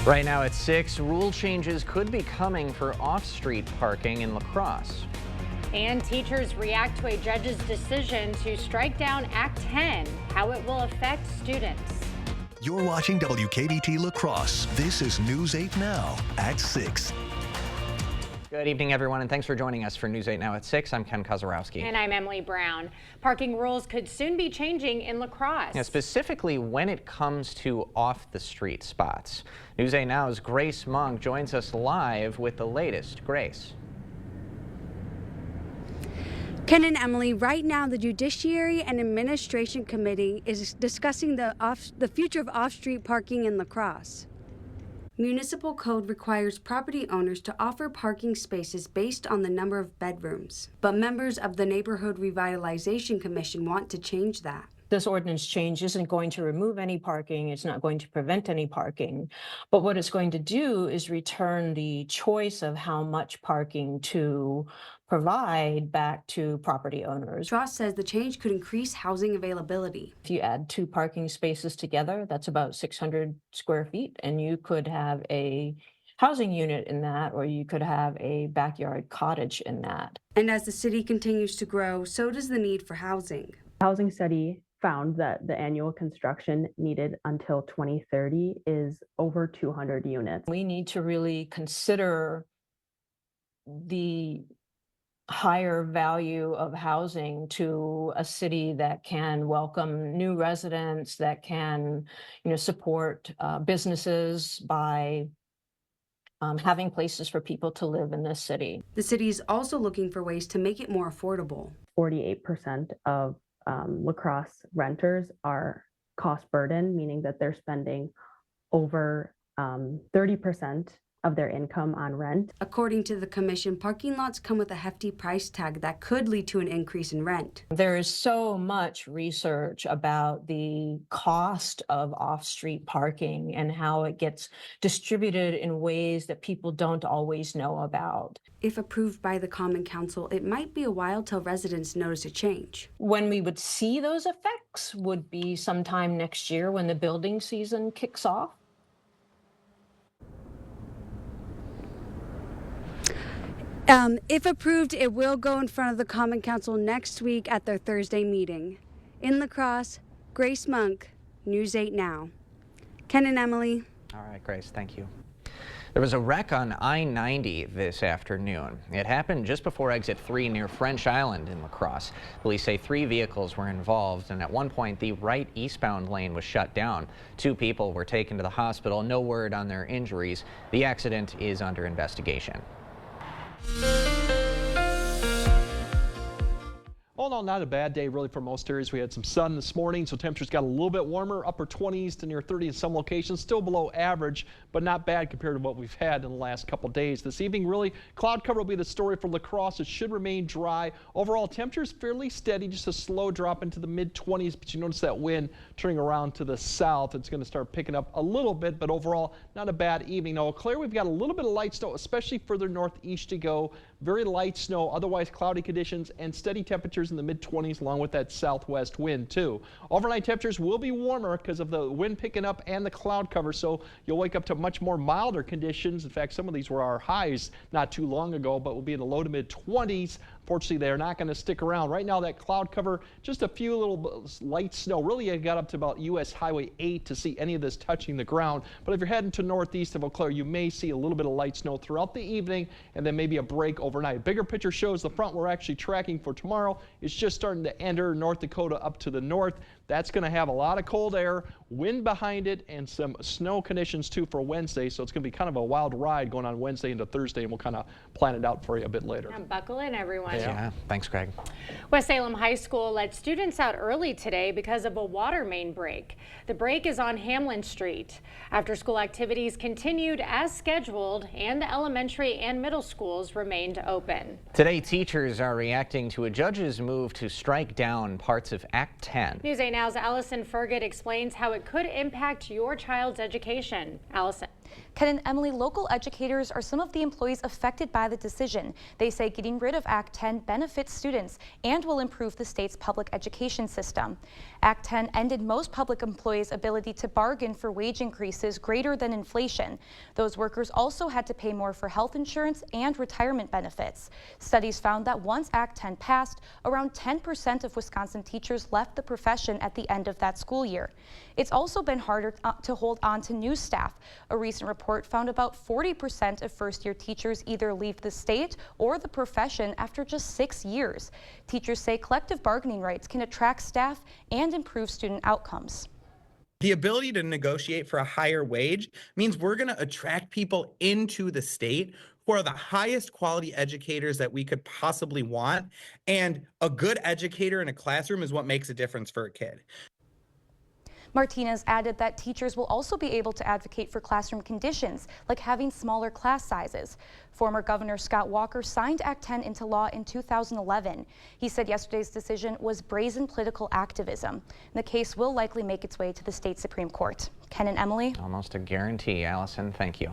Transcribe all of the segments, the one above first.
Right now at 6, rule changes could be coming for off-street parking in La Crosse. And teachers react to a judge's decision to strike down Act 10, how it will affect students. You're watching WKBT La Crosse. This is News 8 Now at 6. Good evening, everyone, and thanks for joining us for News 8 Now at 6. I'm Ken Kozarowski. And I'm Emily Brown. Parking rules could soon be changing in La Crosse. Yeah, specifically when it comes to off-the-street spots. News 8 Now's Grace Monk joins us live with the latest. Grace. Ken and Emily, right now the Judiciary and Administration Committee is discussing the future of off-street parking in La Crosse. Municipal code requires property owners to offer parking spaces based on the number of bedrooms, but members of the Neighborhood Revitalization Commission want to change that. This ordinance change isn't going to remove any parking. It's not going to prevent any parking. But what it's going to do is return the choice of how much parking to provide back to property owners. Strauss says the change could increase housing availability. If you add 2 parking spaces together, that's about 600 square feet, and you could have a housing unit in that, or you could have a backyard cottage in that. And as the city continues to grow, so does the need for housing. Housing study found that the annual construction needed until 2030 is over 200 units. We need to really consider the higher value of housing to a city that can welcome new residents, that can, support businesses by having places for people to live in this city. The city is also looking for ways to make it more affordable. 48% of La Crosse renters are cost burden, meaning that they're spending over 30% of their income on rent. According to the commission, parking lots come with a hefty price tag that could lead to an increase in rent. There is so much research about the cost of off-street parking and how it gets distributed in ways that people don't always know about. If approved by the Common Council, it might be a while till residents notice a change. When we would see those effects would be sometime next year when the building season kicks off. If approved, it will go in front of the Common Council next week at their Thursday meeting. In La Crosse, Grace Monk, News 8 Now. Ken and Emily. All right, Grace, thank you. There was a wreck on I-90 this afternoon. It happened just before exit 3 near French Island in La Crosse. Police say 3 vehicles were involved, and at one point the right eastbound lane was shut down. 2 people were taken to the hospital. No word on their injuries. The accident is under investigation. All in all, not a bad day really for most areas. We had some sun this morning, so temperatures got a little bit warmer, upper 20s to near 30 in some locations, still below average, but not bad compared to what we've had in the last couple days. This evening, really, cloud cover will be the story for La Crosse. It should remain dry. Overall, temperatures fairly steady, just a slow drop into the mid-20s, but you notice that wind turning around to the south. It's going to start picking up a little bit, but overall, not a bad evening. Now, Eau Claire, we've got a little bit of light snow, especially further northeast to go. Very light snow, otherwise cloudy conditions, and steady temperatures in the mid-20s along with that southwest wind too. Overnight temperatures will be warmer because of the wind picking up and the cloud cover, so you'll wake up to much more milder conditions. In fact, some of these were our highs not too long ago, but will be in the low to mid-20s. Fortunately, they're not going to stick around. Right now, that cloud cover, just a few little light snow. Really, it got up to about US Highway 8 to see any of this touching the ground. But if you're heading to northeast of Eau Claire, you may see a little bit of light snow throughout the evening and then maybe a break overnight. Bigger picture shows the front we're actually tracking for tomorrow is just starting to enter North Dakota up to the north. That's going to have a lot of cold air, wind behind it, and some snow conditions too for Wednesday. So it's going to be kind of a wild ride going on Wednesday into Thursday, and we'll kind of plan it out for you a bit later. And buckle in, everyone. Yeah, thanks, Greg. West Salem High School let students out early today because of a water main break. The break is on Hamlin Street. After school activities continued as scheduled, and the elementary and middle schools remained open. Today, teachers are reacting to a judge's move to strike down parts of Act 10. News 8 Now's Allison Fergut explains how it could impact your child's education. Allison. Ken and Emily, local educators are some of the employees affected by the decision. They say getting rid of Act 10 benefits students and will improve the state's public education system. Act 10 ended most public employees' ability to bargain for wage increases greater than inflation. Those workers also had to pay more for health insurance and retirement benefits. Studies found that once Act 10 passed, around 10% of Wisconsin teachers left the profession at the end of that school year. It's also been harder to hold on to new staff. A recent report found about 40% of first-year teachers either leave the state or the profession after just 6 years. Teachers say collective bargaining rights can attract staff and improve student outcomes. The ability to negotiate for a higher wage means we're going to attract people into the state who are the highest quality educators that we could possibly want. And a good educator in a classroom is what makes a difference for a kid. Martinez added that teachers will also be able to advocate for classroom conditions, like having smaller class sizes. Former Governor Scott Walker signed Act 10 into law in 2011. He said yesterday's decision was brazen political activism. The case will likely make its way to the state Supreme Court. Ken and Emily. Almost a guarantee, Allison. Thank you.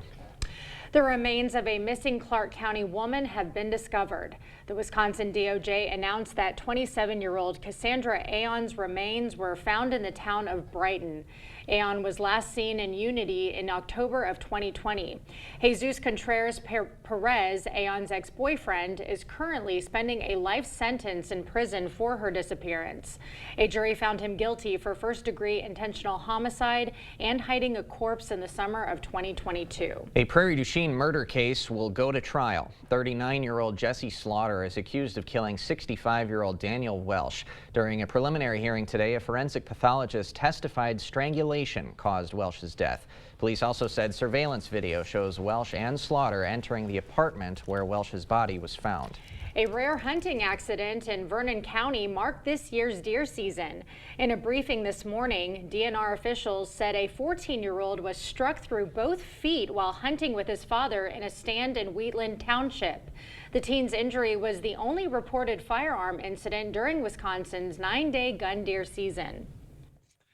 The remains of a missing Clark County woman have been discovered. The Wisconsin DOJ announced that 27-year-old Cassandra Aon's remains were found in the town of Brighton. Aon was last seen in Unity in October of 2020. Jesus Contreras Perez, Aon's ex-boyfriend, is currently spending a life sentence in prison for her disappearance. A jury found him guilty for first-degree intentional homicide and hiding a corpse in the summer of 2022. A Prairie du Chien murder case will go to trial. 39-year-old Jesse Slaughter is accused of killing 65-year-old Daniel Welsh. During a preliminary hearing today, a forensic pathologist testified strangulation caused Welsh's death. Police also said surveillance video shows Welsh and Slaughter entering the apartment where Welsh's body was found. A rare hunting accident in Vernon County marked this year's deer season. In a briefing this morning, DNR officials said a 14-year-old was struck through both feet while hunting with his father in a stand in Wheatland Township. The teen's injury was the only reported firearm incident during Wisconsin's 9-day gun deer season.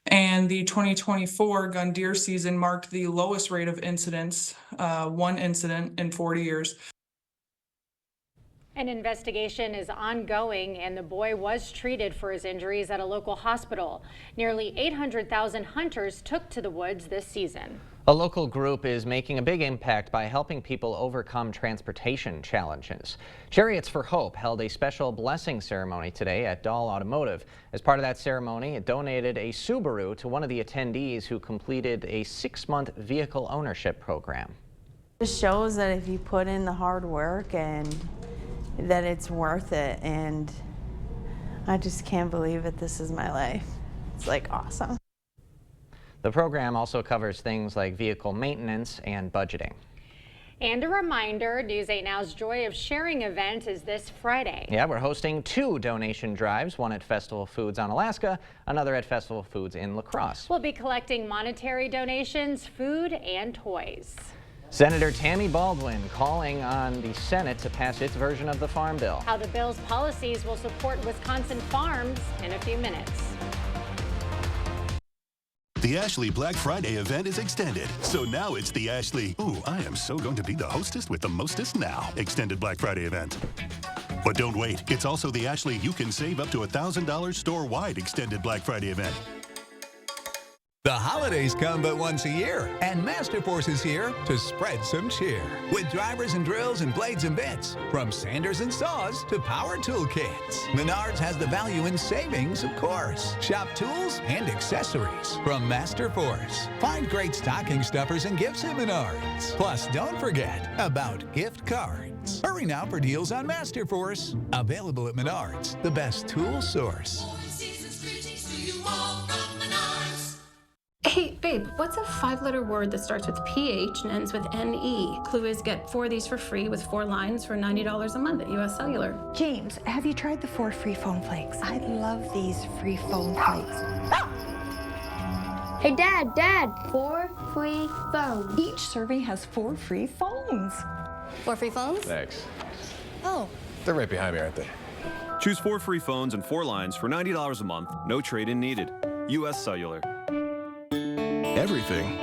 And the 2024 gun deer season marked the lowest rate of incidents, one incident in 40 years. An investigation is ongoing, and the boy was treated for his injuries at a local hospital. Nearly 800,000 hunters took to the woods this season. A local group is making a big impact by helping people overcome transportation challenges. Chariots for Hope held a special blessing ceremony today at Dahl Automotive. As part of that ceremony, it donated a Subaru to one of the attendees who completed a 6-month vehicle ownership program. It shows that if you put in the hard work and that it's worth it, and I just can't believe that this is my life. It's like awesome. The program also covers things like vehicle maintenance and budgeting. And a reminder, News 8 Now's Joy of Sharing event is this Friday. Yeah, we're hosting 2 donation drives, one at Festival Foods on Alaska, another at Festival Foods in La Crosse. We'll be collecting monetary donations, food, and toys. Senator Tammy Baldwin calling on the Senate to pass its version of the Farm Bill. How the bill's policies will support Wisconsin farms in a few minutes. The Ashley Black Friday event is extended, so now it's the Ashley, ooh, I am so going to be the hostess with the mostest now, extended Black Friday event. But don't wait, it's also the Ashley You Can Save Up to $1,000 store-wide extended Black Friday event. The holidays come but once a year, and Masterforce is here to spread some cheer. With drivers and drills and blades and bits, from sanders and saws to power tool kits. Menards has the value in savings, of course. Shop tools and accessories from Masterforce. Find great stocking stuffers and gifts at Menards. Plus, don't forget about gift cards. Hurry now for deals on Masterforce. Available at Menards, the best tool source. Hey, babe, what's a 5-letter word that starts with PH and ends with NE? Clue is get 4 of these for free with 4 lines for $90 a month at US Cellular. James, have you tried the 4 free phone flakes? I love these free phone flakes. Hey, Dad, 4 free phones. Each serving has 4 free phones. 4 free phones? Thanks. Oh. They're right behind me, aren't they? Choose 4 free phones and 4 lines for $90 a month. No trade-in needed. US Cellular. Everything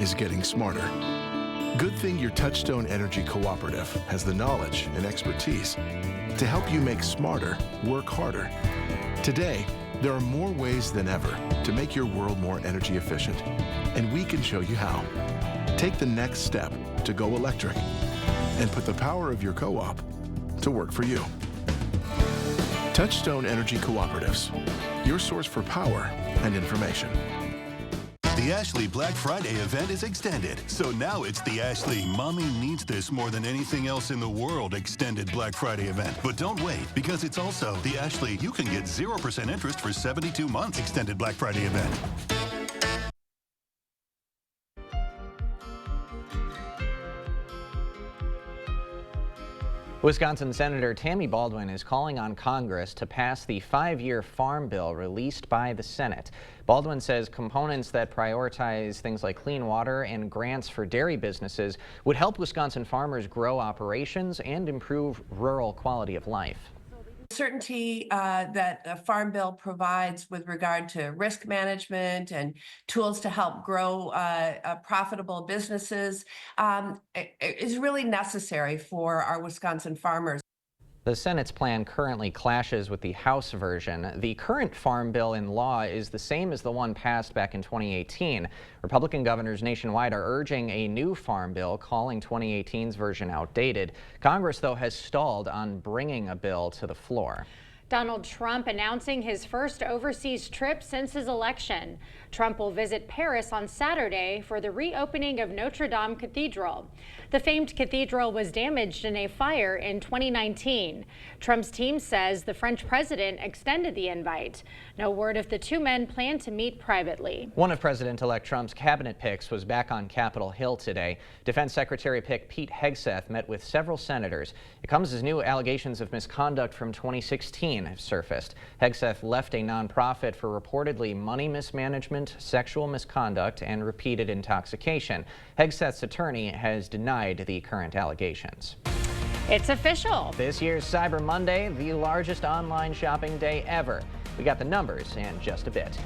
is getting smarter. Good thing your Touchstone Energy Cooperative has the knowledge and expertise to help you make smarter, work harder. Today, there are more ways than ever to make your world more energy efficient, and we can show you how. Take the next step to go electric and put the power of your co-op to work for you. Touchstone Energy Cooperatives, your source for power and information. The Ashley Black Friday event is extended, so now it's the Ashley Mommy Needs This More Than Anything Else in the World extended Black Friday event. But don't wait, because it's also the Ashley You Can Get 0% interest for 72 months extended Black Friday event. Wisconsin Senator Tammy Baldwin is calling on Congress to pass the 5-year farm bill released by the Senate. Baldwin says components that prioritize things like clean water and grants for dairy businesses would help Wisconsin farmers grow operations and improve rural quality of life. Certainty that the Farm Bill provides with regard to risk management and tools to help grow profitable businesses is really necessary for our Wisconsin farmers. The Senate's plan currently clashes with the House version. The current farm bill in law is the same as the one passed back in 2018. Republican governors nationwide are urging a new farm bill, calling 2018's version outdated. Congress, though, has stalled on bringing a bill to the floor. Donald Trump announcing his first overseas trip since his election. Trump will visit Paris on Saturday for the reopening of Notre Dame Cathedral. The famed cathedral was damaged in a fire in 2019. Trump's team says the French president extended the invite. No word if the two men plan to meet privately. One of President-elect Trump's cabinet picks was back on Capitol Hill today. Defense Secretary pick Pete Hegseth met with several senators. It comes as new allegations of misconduct from 2016 have surfaced. Hegseth left a nonprofit for reportedly money mismanagement, sexual misconduct, and repeated intoxication. Hegseth's attorney has denied the current allegations. It's official. This year's Cyber Monday, the largest online shopping day ever. We got the numbers in just a bit.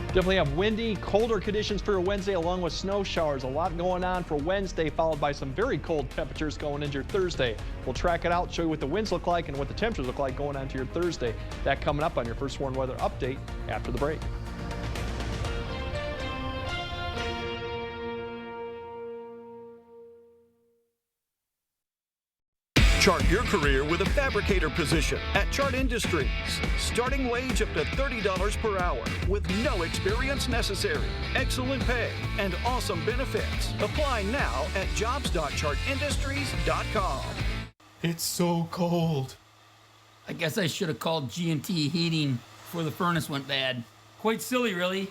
Definitely have windy, colder conditions for Wednesday along with snow showers. A lot going on for Wednesday, followed by some very cold temperatures going into your Thursday. We'll track it out, show you what the winds look like and what the temperatures look like going on to your Thursday. That coming up on your First Warn Weather Update after the break. Chart your career with a fabricator position at Chart Industries. Starting wage up to $30 per hour with no experience necessary. Excellent pay and awesome benefits. Apply now at jobs.chartindustries.com. It's so cold. I guess I should have called G&T Heating before the furnace went bad. Quite silly, really,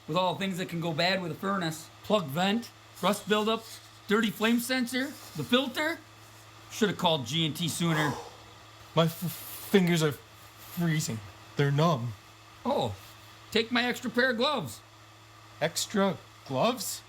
with all the things that can go bad with a furnace. Plug vent, rust buildup, dirty flame sensor, the filter. Should have called G&T sooner. My fingers are freezing. They're numb. Oh, take my extra pair of gloves. Extra gloves?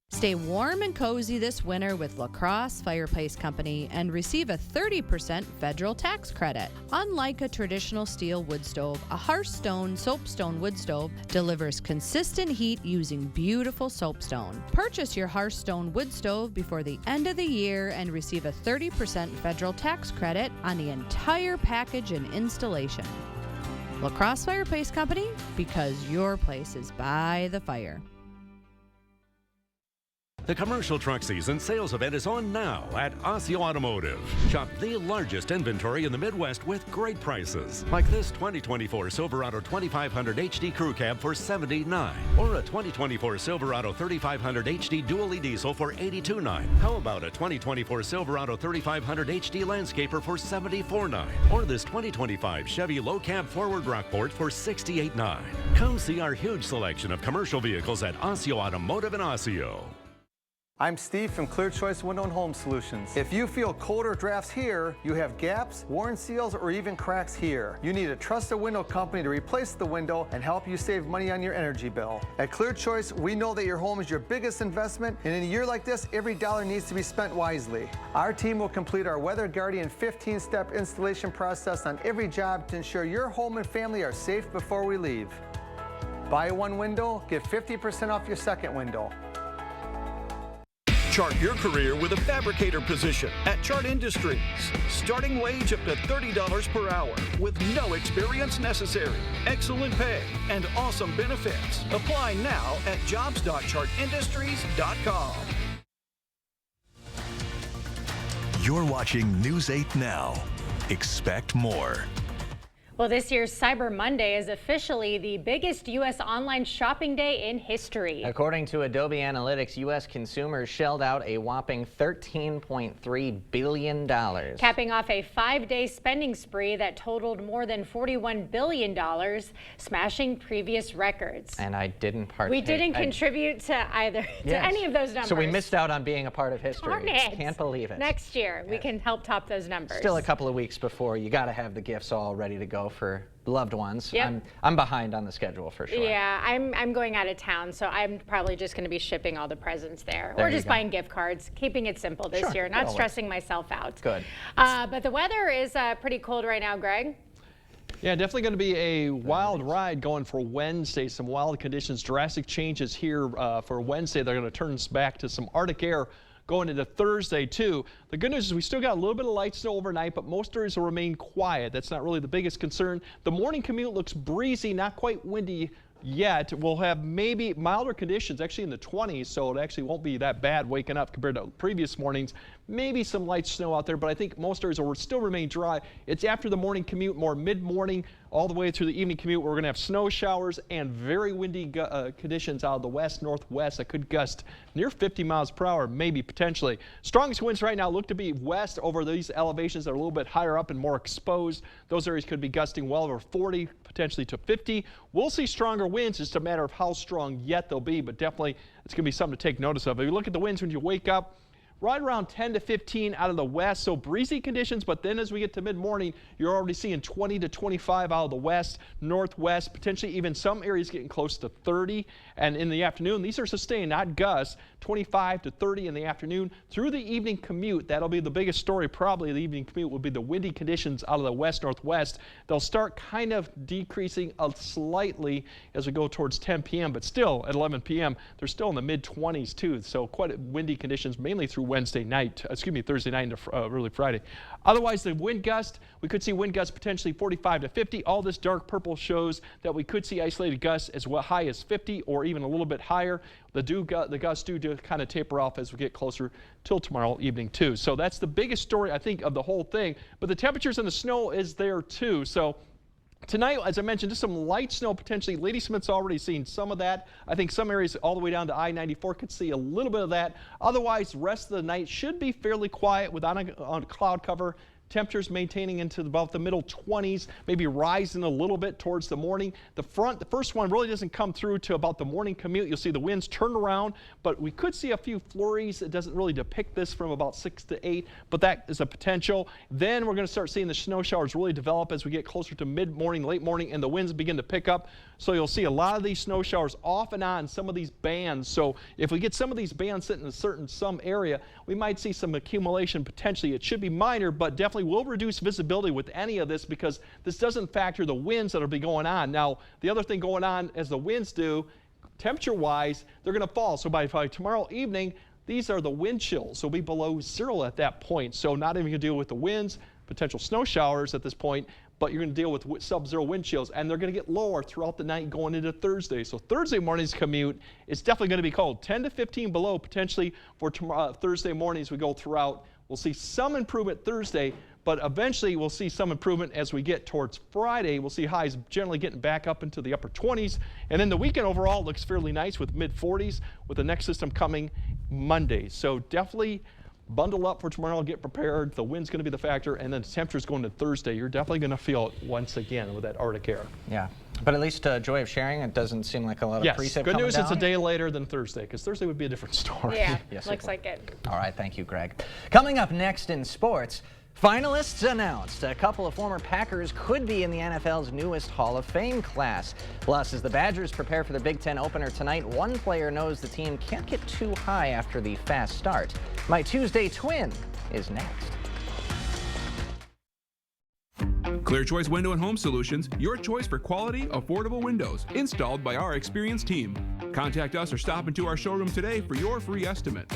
Stay warm and cozy this winter with La Crosse Fireplace Company and receive a 30% federal tax credit. Unlike a traditional steel wood stove, a Hearthstone soapstone wood stove delivers consistent heat using beautiful soapstone. Purchase your Hearthstone wood stove before the end of the year and receive a 30% federal tax credit on the entire package and installation. La Crosse Fireplace Company, because your place is by the fire. The commercial truck season sales event is on now at Osseo Automotive. Shop the largest inventory in the Midwest with great prices. Like this 2024 Silverado 2500 HD Crew Cab for $79,900 or a 2024 Silverado 3500 HD Dually Diesel for $82,900. How about a 2024 Silverado 3500 HD Landscaper for $74,900 or this 2025 Chevy Low Cab Forward Rockport for $68,900. Come see our huge selection of commercial vehicles at Osseo Automotive in Osseo. I'm Steve from Clear Choice Window and Home Solutions. If you feel colder drafts here, you have gaps, worn seals, or even cracks here, you need a trusted window company to replace the window and help you save money on your energy bill. At Clear Choice, we know that your home is your biggest investment, and in a year like this, every dollar needs to be spent wisely. Our team will complete our Weather Guardian 15-step installation process on every job to ensure your home and family are safe before we leave. Buy one window, get 50% off your second window. Chart your career with a fabricator position at Chart Industries. Starting wage up to $30 per hour with no experience necessary. Excellent pay and awesome benefits. Apply now at jobs.chartindustries.com. You're watching News 8 Now. Expect more. Well, this year's Cyber Monday is officially the biggest U.S. online shopping day in history. According to Adobe Analytics, U.S. consumers shelled out a whopping $13.3 billion. Capping off a 5-day spending spree that totaled more than $41 billion, smashing previous records. And I didn't partake. We didn't contribute to either, to any of those numbers. So we missed out on being a part of history. Darn it. Can't believe it. Next year, we can help top those numbers. Still a couple of weeks before. You got to have the gifts all ready to go for loved ones. Yep. I'm behind on the schedule for sure. Yeah, I'm going out of town, so I'm probably just going to be shipping all the presents there or just buying gift cards, keeping it simple this year, not stressing myself out. Good. But the weather is pretty cold right now, Greg. Yeah, definitely going to be a wild ride going for Wednesday. Some wild conditions, drastic changes here for Wednesday. They're going to turn us back to some Arctic air going into Thursday, too. The good news is we still got a little bit of light snow overnight, but most areas will remain quiet. That's not really the biggest concern. The morning commute looks breezy, not quite windy yet. We'll have maybe milder conditions, actually in the 20s, so it actually won't be that bad waking up compared to previous mornings. Maybe some light snow out there, but I think most areas will still remain dry. It's after the morning commute, more mid-morning, all the way through the evening commute, where we're going to have snow showers and very windy conditions out of the west, northwest that could gust near 50 miles per hour, maybe potentially. Strongest winds right now look to be west over these elevations that are a little bit higher up and more exposed. Those areas could be gusting well over 40, potentially to 50. We'll see stronger winds. It's just a matter of how strong yet they'll be, but definitely it's going to be something to take notice of. If you look at the winds when you wake up, right around 10 to 15 out of the west, so breezy conditions, but then as we get to mid-morning, you're already seeing 20 to 25 out of the west, northwest, potentially even some areas getting close to 30. And in the afternoon, these are sustained, not gusts, 25 to 30 in the afternoon. Through the evening commute, that'll be the biggest story probably. The evening commute will be the windy conditions out of the west, northwest. They'll start kind of decreasing slightly as we go towards 10 p.m., but still at 11 p.m., they're still in the mid-20s too. So quite windy conditions, mainly through Thursday night into early Friday. Otherwise, the wind gust, we could see wind gusts potentially 45 to 50. All this dark purple shows that we could see isolated gusts as high as 50 or even a little bit higher. The gusts do kind of taper off as we get closer till tomorrow evening too. So that's the biggest story, I think, of the whole thing. But the temperatures and the snow is there too. So tonight, as I mentioned, just some light snow potentially. Ladysmith's already seen some of that. I think some areas all the way down to I-94 could see a little bit of that. Otherwise, the rest of the night should be fairly quiet without a cloud cover. Temperatures maintaining into about the middle 20s, maybe rising a little bit towards the morning. The first one really doesn't come through to about the morning commute. You'll see the winds turn around, but we could see a few flurries. It doesn't really depict this from about 6 to 8, but that is a potential. Then we're going to start seeing the snow showers really develop as we get closer to mid-morning, late morning, and the winds begin to pick up. So you'll see a lot of these snow showers off and on some of these bands. So if we get some of these bands sitting in some area, we might see some accumulation potentially. It should be minor, but definitely will reduce visibility with any of this because this doesn't factor the winds that'll be going on. Now, the other thing going on as the winds do, temperature-wise, they're going to fall. So by tomorrow evening, these are the wind chills. So we'll be below 0 at that point. So not even going to deal with the winds, potential snow showers at this point, but you're going to deal with sub-zero wind chills, and they're going to get lower throughout the night going into Thursday. So Thursday morning's commute is definitely going to be cold, 10 to 15 below potentially for Thursday morning as we go throughout. We'll see some improvement Thursday, but eventually we'll see some improvement as we get towards Friday. We'll see highs generally getting back up into the upper 20s. And then the weekend overall looks fairly nice with mid-40s with the next system coming Monday. So definitely bundle up for tomorrow, get prepared. The wind's going to be the factor, and then the temperature's going to Thursday. You're definitely going to feel it once again with that Arctic air. Yeah, but at least joy of sharing. It doesn't seem like a lot of precip good news. down. It's a day later than Thursday, because Thursday would be a different story. Yeah, yes, looks like it. All right, thank you, Greg. Coming up next in sports, finalists announced. A couple of former Packers could be in the NFL's newest Hall of Fame class. Plus, as the Badgers prepare for the Big Ten opener tonight, one player knows the team can't get too high after the fast start. My Tuesday Twin is next. Clear Choice Window and Home Solutions, your choice for quality, affordable windows, installed by our experienced team. Contact us or stop into our showroom today for your free estimate.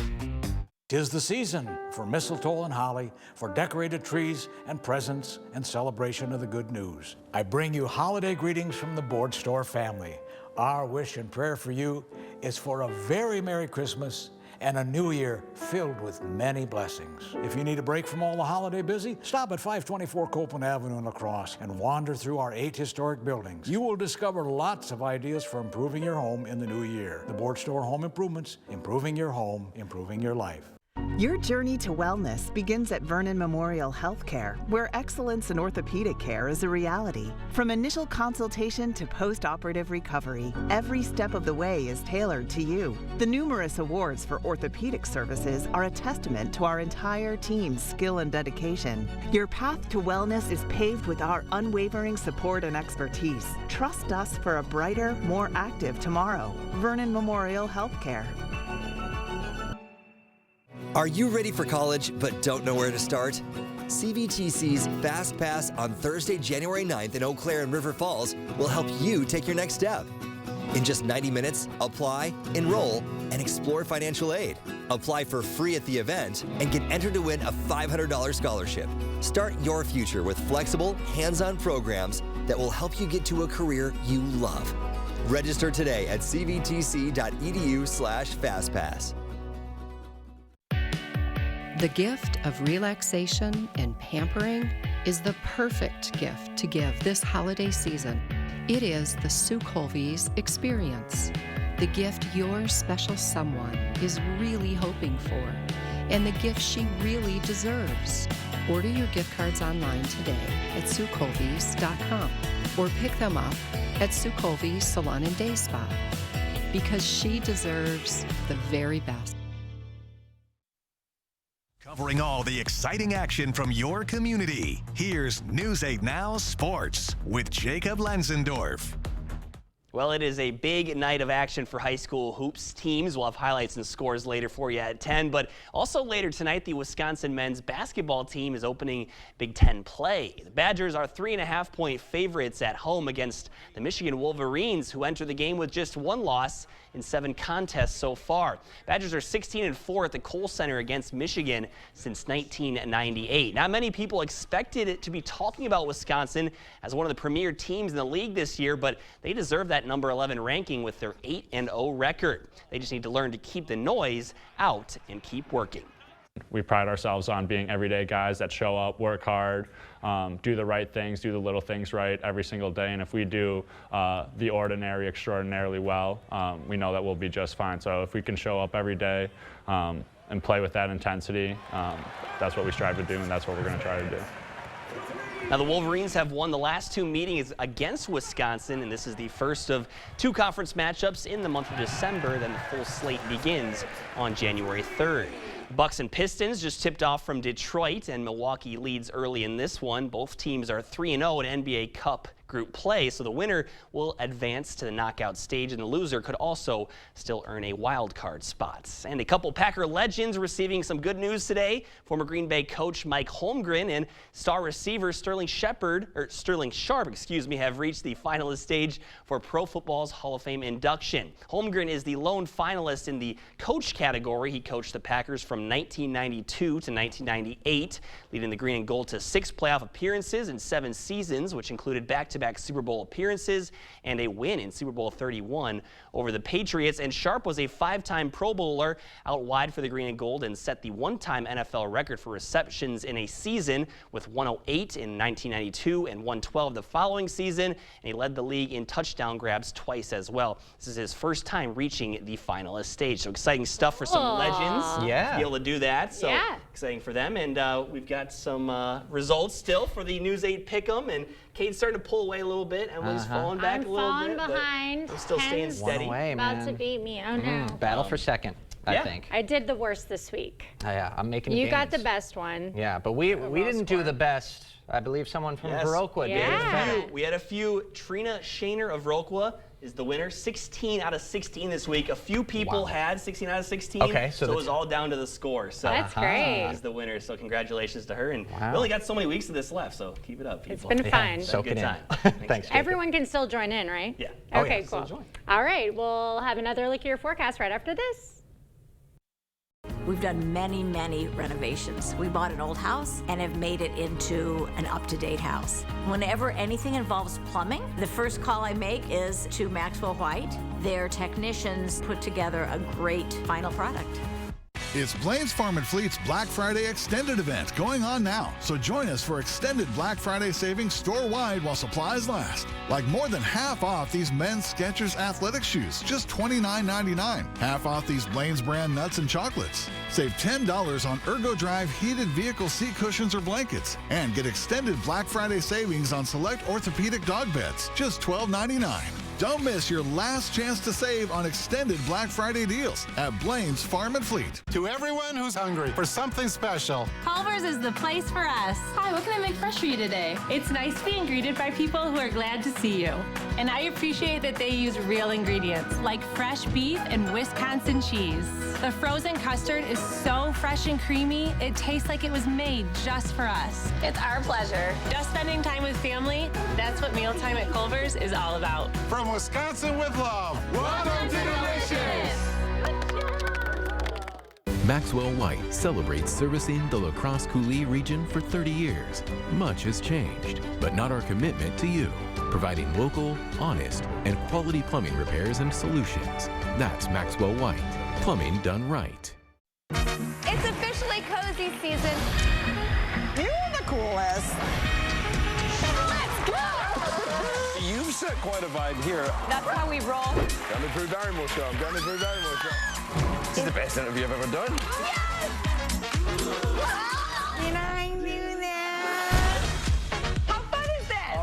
'Tis the season for mistletoe and holly, for decorated trees and presents and celebration of the good news. I bring you holiday greetings from the Board Store family. Our wish and prayer for you is for a very Merry Christmas and a new year filled with many blessings. If you need a break from all the holiday busy, stop at 524 Copeland Avenue in La Crosse and wander through our 8 historic buildings. You will discover lots of ideas for improving your home in the new year. The Board Store Home Improvements, improving your home, improving your life. Your journey to wellness begins at Vernon Memorial Healthcare, where excellence in orthopedic care is a reality. From initial consultation to post-operative recovery, every step of the way is tailored to you. The numerous awards for orthopedic services are a testament to our entire team's skill and dedication. Your path to wellness is paved with our unwavering support and expertise. Trust us for a brighter, more active tomorrow. Vernon Memorial Healthcare. Are you ready for college but don't know where to start? CVTC's Fast Pass on Thursday, January 9th in Eau Claire and River Falls will help you take your next step. In just 90 minutes, apply, enroll, and explore financial aid. Apply for free at the event and get entered to win a $500 scholarship. Start your future with flexible, hands-on programs that will help you get to a career you love. Register today at cvtc.edu/fastpass. The gift of relaxation and pampering is the perfect gift to give this holiday season. It is the Sue Colby's experience, the gift your special someone is really hoping for, and the gift she really deserves. Order your gift cards online today at SueColby's.com or pick them up at Sue Colby's Salon and Day Spa, because she deserves the very best. Covering all the exciting action from your community, here's News 8 Now Sports with Jacob Lenzendorf. Well, it is a big night of action for high school hoops teams. We'll have highlights and scores later for you at 10, but also later tonight, the Wisconsin men's basketball team is opening Big Ten play. The Badgers are 3.5-point favorites at home against the Michigan Wolverines, who enter the game with just 1 loss in 7 contests so far. Badgers are 16-4 at the Kohl Center against Michigan since 1998. Not many people expected it to be talking about Wisconsin as one of the premier teams in the league this year, but they deserve that number 11 ranking with their 8-0 record. They just need to learn to keep the noise out and keep working. We pride ourselves on being everyday guys that show up, work hard, do the right things, do the little things right every single day. And if we do the ordinary extraordinarily well, we know that we'll be just fine. So if we can show up every day and play with that intensity, that's what we strive to do, and that's what we're going to try to do. Now, the Wolverines have won the last 2 meetings against Wisconsin, and this is the first of 2 conference matchups in the month of December. Then the full slate begins on January 3rd. Bucks and Pistons just tipped off from Detroit, and Milwaukee leads early in this one. Both teams are 3-0 in NBA Cup group play, so the winner will advance to the knockout stage, and the loser could also still earn a wild card spot. And a couple Packer legends receiving some good news today. Former Green Bay coach Mike Holmgren and star receiver Sterling Sharp, have reached the finalist stage for Pro Football's Hall of Fame induction. Holmgren is the lone finalist in the coach category. He coached the Packers from 1992 to 1998, leading the green and gold to 6 playoff appearances in 7 seasons, which included back-to-back Super Bowl appearances and a win in Super Bowl 31 over the Patriots. And Sharp was a 5-time Pro Bowler out wide for the green and gold and set the 1-time NFL record for receptions in a season with 108 in 1992 and 112 the following season. And he led the league in touchdown grabs twice as well. This is his first time reaching the finalist stage. So exciting stuff for some legends to be able to do that. So exciting for them. And we've got some results still for the News 8 Pick'em. And Kate's starting to pull away a little bit. Emily's falling back a little bit. I'm falling behind. We're still staying steady. One away, about to beat me. Oh no. Battle for second. I think. I did the worst this week. Yeah, I'm making You gains. got the best one. Yeah, but we didn't do the best. I believe someone from Viroqua did. We had a few. Trina Shaner of Viroqua is the winner. 16 out of 16 this week. A few people had 16 out of 16. Okay, so it was all down to the score. So That's great. Is the winner. So congratulations to her. And Wow. we only got so many weeks of this left. So keep it up, people. It's been fun. Had a Soak good it in. time. Thanks, Jacob. Everyone can still join in, right? Yeah. Okay, Still cool. join. All right, we'll have another look at your forecast right after this. We've done many, many renovations. We bought an old house and have made it into an up-to-date house. Whenever anything involves plumbing, the first call I make is to Maxwell White. Their technicians put together a great final product. It's Blaine's Farm and Fleet's Black Friday Extended event going on now. So join us for extended Black Friday savings store-wide while supplies last. Like more than half off these men's Skechers athletic shoes, just $29.99. Half off these Blaine's brand nuts and chocolates. Save $10 on Ergo Drive heated vehicle seat cushions or blankets. And get extended Black Friday savings on select orthopedic dog beds, just $12.99. Don't miss your last chance to save on extended Black Friday deals at Blaine's Farm and Fleet. To everyone who's hungry for something special, Culver's is the place for us. Hi, what can I make fresh for you today? It's nice being greeted by people who are glad to see you. And I appreciate that they use real ingredients like fresh beef and Wisconsin cheese. The frozen custard is so fresh and creamy, it tastes like it was made just for us. It's our pleasure. Just spending time with family, that's what mealtime at Culver's is all about. from Wisconsin with love, welcome to Delicious! Maxwell White celebrates servicing the La Crosse Coulee region for 30 years. Much has changed, but not our commitment to you. Providing local, honest, and quality plumbing repairs and solutions. That's Maxwell White. Plumbing done right. It's officially cozy season. You're the coolest. Let's go! You've set quite a vibe here. That's how we roll. Down the Drew Barrymore show. Down the Drew Barrymore show. This is the best interview I've ever done. Yes! Can I do that? How fun is this?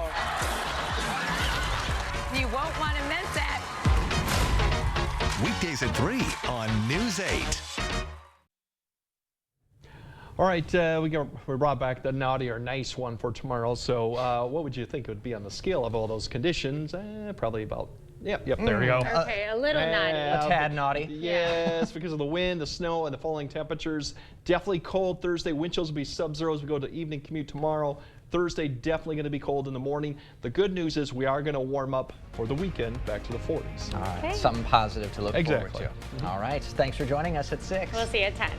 You won't want to miss it. Weekdays at 3 on News 8. All right, we brought back the naughty or nice one for tomorrow. So what would you think it would be on the scale of all those conditions? Probably about, yep, there we go. Okay, a little naughty. A tad naughty. Yes, because of the wind, the snow, and the falling temperatures. Definitely cold Thursday. Wind chills will be sub-zero as we go to evening commute tomorrow. Thursday, definitely going to be cold in the morning. The good news is we are going to warm up for the weekend back to the 40s. All right, something positive to look forward to. Mm-hmm. All right, thanks for joining us at 6. We'll see you at 10.